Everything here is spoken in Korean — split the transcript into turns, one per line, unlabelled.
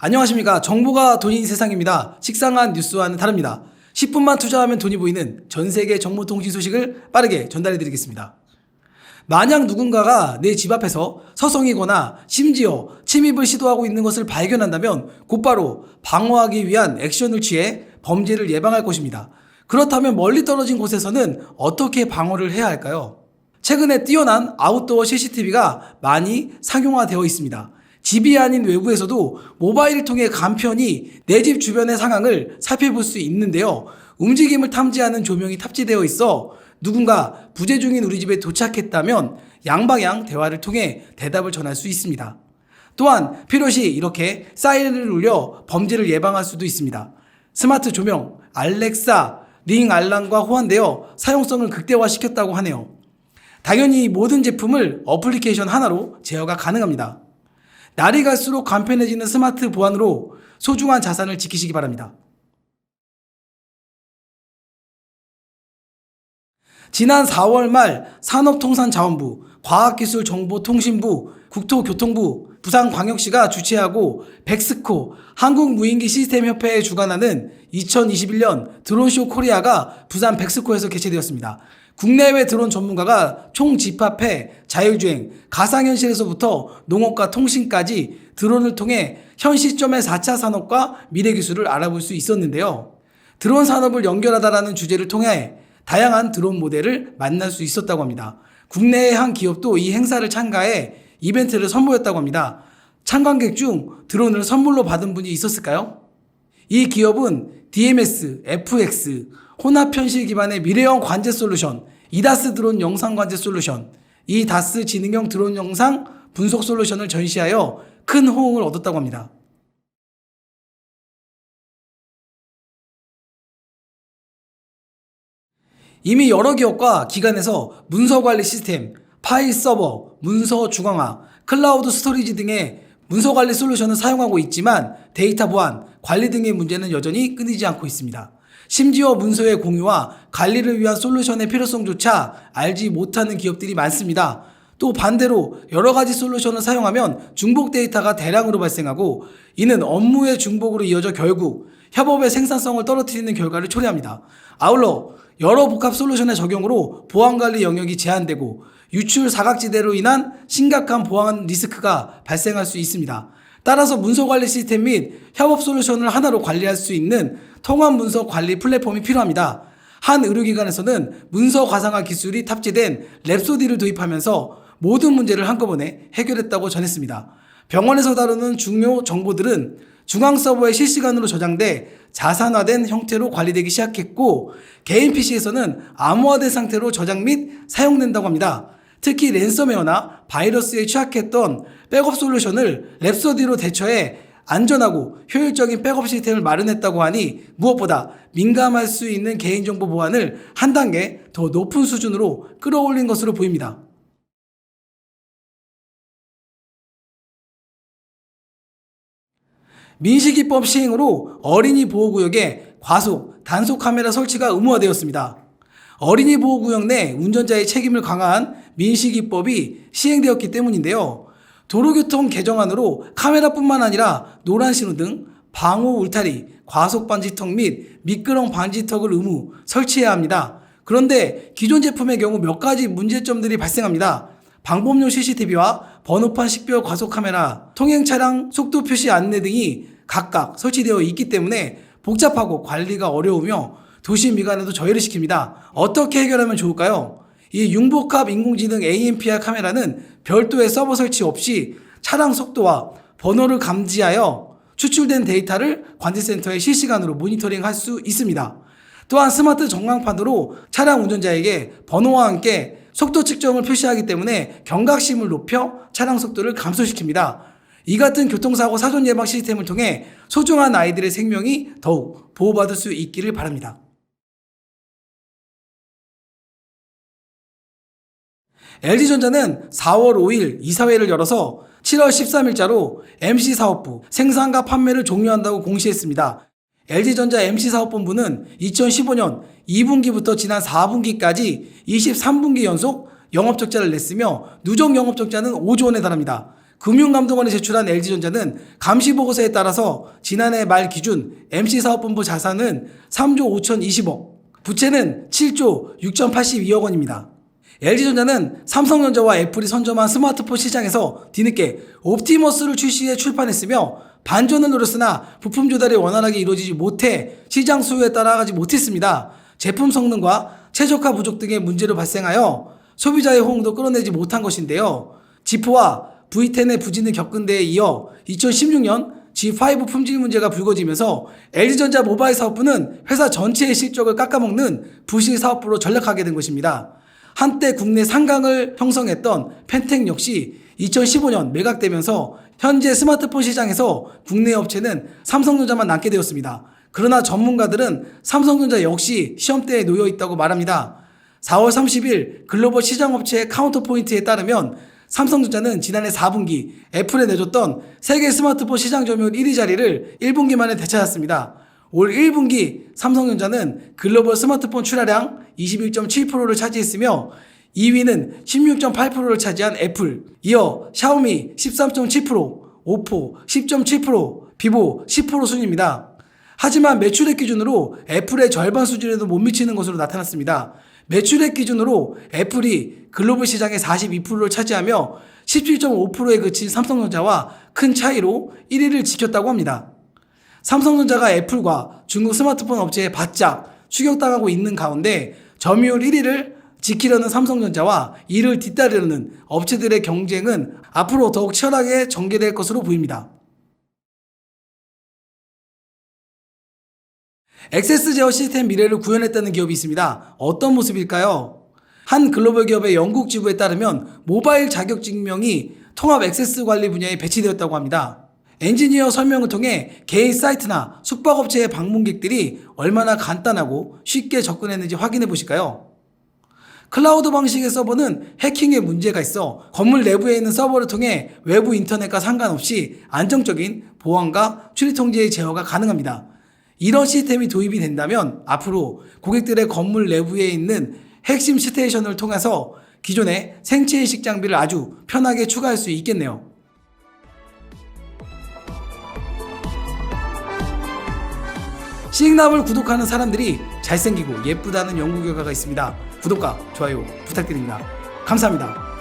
안녕하십니까. 정보가 돈인 세상입니다. 식상한 뉴스와는 다릅니다. 10분만 투자하면 돈이 보이는 전세계 정보통신 소식을 빠르게 전달해 드리겠습니다. 만약 누군가가 내 집 앞에서 서성이거나 심지어 침입을 시도하고 있는 것을 발견한다면 곧바로 방어하기 위한 액션을 취해 범죄를 예방할 것입니다. 그렇다면 멀리 떨어진 곳에서는 어떻게 방어를 해야 할까요? 최근에 뛰어난 아웃도어 CCTV가 많이 상용화되어 있습니다. 집이 아닌 외부에서도 모바일을 통해 간편히 내 집 주변의 상황을 살펴볼 수 있는데요. 움직임을 탐지하는 조명이 탑재되어 있어 누군가 부재 중인 우리 집에 도착했다면 양방향 대화를 통해 대답을 전할 수 있습니다. 또한 필요시 이렇게 사이렌을 울려 범죄를 예방할 수도 있습니다. 스마트 조명, 알렉사, 링 알람과 호환되어 사용성을 극대화시켰다고 하네요. 당연히 모든 제품을 어플리케이션 하나로 제어가 가능합니다. 날이 갈수록 간편해지는 스마트 보안으로 소중한 자산을 지키시기 바랍니다. 지난 4월 말 산업통상자원부, 과학기술정보통신부, 국토교통부, 부산광역시가 주최하고 백스코 한국무인기 시스템협회에 주관하는 2021년 드론쇼 코리아가 부산 백스코에서 개최되었습니다. 국내외 드론 전문가가 총집합해 자율주행, 가상현실에서부터 농업과 통신까지 드론을 통해 현 시점의 4차 산업과 미래기술을 알아볼 수 있었는데요. 드론 산업을 연결하다라는 주제를 통해 다양한 드론 모델을 만날 수 있었다고 합니다. 국내의 한 기업도 이 행사를 참가해 이벤트를 선보였다고 합니다. 참관객 중 드론을 선물로 받은 분이 있었을까요? 이 기업은 DMS, FX, 혼합현실 기반의 미래형 관제 솔루션, 이다스 드론 영상 관제 솔루션, 이다스 지능형 드론 영상 분석 솔루션을 전시하여 큰 호응을 얻었다고 합니다. 이미 여러 기업과 기관에서 문서 관리 시스템, 파일 서버, 문서 중앙화, 클라우드 스토리지 등의 문서 관리 솔루션을 사용하고 있지만 데이터 보안, 관리 등의 문제는 여전히 끊이지 않고 있습니다. 심지어 문서의 공유와 관리를 위한 솔루션의 필요성조차 알지 못하는 기업들이 많습니다. 또 반대로 여러 가지 솔루션을 사용하면 중복 데이터가 대량으로 발생하고 이는 업무의 중복으로 이어져 결국 협업의 생산성을 떨어뜨리는 결과를 초래합니다. 아울러 여러 복합 솔루션의 적용으로 보안관리 영역이 제한되고 유출 사각지대로 인한 심각한 보안 리스크가 발생할 수 있습니다. 따라서 문서관리 시스템 및 협업 솔루션을 하나로 관리할 수 있는 통합 문서 관리 플랫폼이 필요합니다. 한 의료기관에서는 문서 가상화 기술이 탑재된 랩소디를 도입하면서 모든 문제를 한꺼번에 해결했다고 전했습니다. 병원에서 다루는 중요 정보들은 중앙 서버에 실시간으로 저장돼 자산화된 형태로 관리되기 시작했고 개인 PC에서는 암호화된 상태로 저장 및 사용된다고 합니다. 특히 랜섬웨어나 바이러스에 취약했던 백업 솔루션을 랩소디로 대처해 안전하고 효율적인 백업 시스템을 마련했다고 하니 무엇보다 민감할 수 있는 개인정보 보안을 한 단계 더 높은 수준으로 끌어올린 것으로 보입니다. 민식이법 시행으로 어린이 보호구역에 과속, 단속 카메라 설치가 의무화되었습니다. 어린이 보호구역 내 운전자의 책임을 강화한 민식이법이 시행되었기 때문인데요. 도로교통 개정안으로 카메라뿐만 아니라 노란 신호 등 방호 울타리, 과속 방지턱 및 미끄럼 방지턱을 의무 설치해야 합니다. 그런데 기존 제품의 경우 몇 가지 문제점들이 발생합니다. 방범용 CCTV와 번호판 식별 과속 카메라, 통행 차량 속도 표시 안내 등이 각각 설치되어 있기 때문에 복잡하고 관리가 어려우며 도시 미관에도 저해를 시킵니다. 어떻게 해결하면 좋을까요? 이 융복합 인공지능 ANPR 카메라는 별도의 서버 설치 없이 차량 속도와 번호를 감지하여 추출된 데이터를 관제센터에 실시간으로 모니터링할 수 있습니다. 또한 스마트 전광판으로 차량 운전자에게 번호와 함께 속도 측정을 표시하기 때문에 경각심을 높여 차량 속도를 감소시킵니다. 이 같은 교통사고 사전 예방 시스템을 통해 소중한 아이들의 생명이 더욱 보호받을 수 있기를 바랍니다. LG전자는 4월 5일 이사회를 열어서 7월 13일자로 MC사업부 생산과 판매를 종료한다고 공시했습니다. LG전자 MC사업본부는 2015년 2분기부터 지난 4분기까지 23분기 연속 영업적자를 냈으며 누적 영업적자는 5조 원에 달합니다. 금융감독원이 제출한 LG전자는 감시보고서에 따라서 지난해 말 기준 MC사업본부 자산은 3조 5,020억, 부채는 7조 6,082억 원입니다. LG전자는 삼성전자와 애플이 선점한 스마트폰 시장에서 뒤늦게 옵티머스를 출시해 출판했으며 반전을 노렸으나 부품 조달이 원활하게 이루어지지 못해 시장 수요에 따라가지 못했습니다. 제품 성능과 최적화 부족 등의 문제로 발생하여 소비자의 호응도 끌어내지 못한 것인데요. G4와 V10의 부진을 겪은 데에 이어 2016년 G5 품질 문제가 불거지면서 LG전자 모바일 사업부는 회사 전체의 실적을 깎아먹는 부실 사업부로 전락하게 된 것입니다. 한때 국내 상강을 형성했던 펜텍 역시 2015년 매각되면서 현재 스마트폰 시장에서 국내 업체는 삼성전자만 남게 되었습니다. 그러나 전문가들은 삼성전자 역시 시험대에 놓여 있다고 말합니다. 4월 30일 글로벌 시장업체 카운터포인트에 따르면 삼성전자는 지난해 4분기 애플에 내줬던 세계 스마트폰 시장 점유율 1위 자리를 1분기 만에 되찾았습니다. 올 1분기 삼성전자는 글로벌 스마트폰 출하량 21.7%를 차지했으며 2위는 16.8%를 차지한 애플, 이어 샤오미 13.7%, 오포 10.7%, 비보 10% 순입니다. 하지만 매출액 기준으로 애플의 절반 수준에도 못 미치는 것으로 나타났습니다. 매출액 기준으로 애플이 글로벌 시장의 42%를 차지하며 17.5%에 그친 삼성전자와 큰 차이로 1위를 지켰다고 합니다. 삼성전자가 애플과 중국 스마트폰 업체에 바짝 추격당하고 있는 가운데 점유율 1위를 지키려는 삼성전자와 이를 뒤따르는 업체들의 경쟁은 앞으로 더욱 치열하게 전개될 것으로 보입니다. 액세스 제어 시스템 미래를 구현했다는 기업이 있습니다. 어떤 모습일까요? 한 글로벌 기업의 영국 지부에 따르면 모바일 자격증명이 통합 액세스 관리 분야에 배치되었다고 합니다. 엔지니어 설명을 통해 개인 사이트나 숙박업체의 방문객들이 얼마나 간단하고 쉽게 접근했는지 확인해 보실까요? 클라우드 방식의 서버는 해킹에 문제가 있어 건물 내부에 있는 서버를 통해 외부 인터넷과 상관없이 안정적인 보안과 출입 통제의 제어가 가능합니다. 이런 시스템이 도입이 된다면 앞으로 고객들의 건물 내부에 있는 핵심 스테이션을 통해서 기존의 생체인식 장비를 아주 편하게 추가할 수 있겠네요. 싱남을 구독하는 사람들이 잘생기고 예쁘다는 연구 결과가 있습니다. 구독과 좋아요 부탁드립니다. 감사합니다.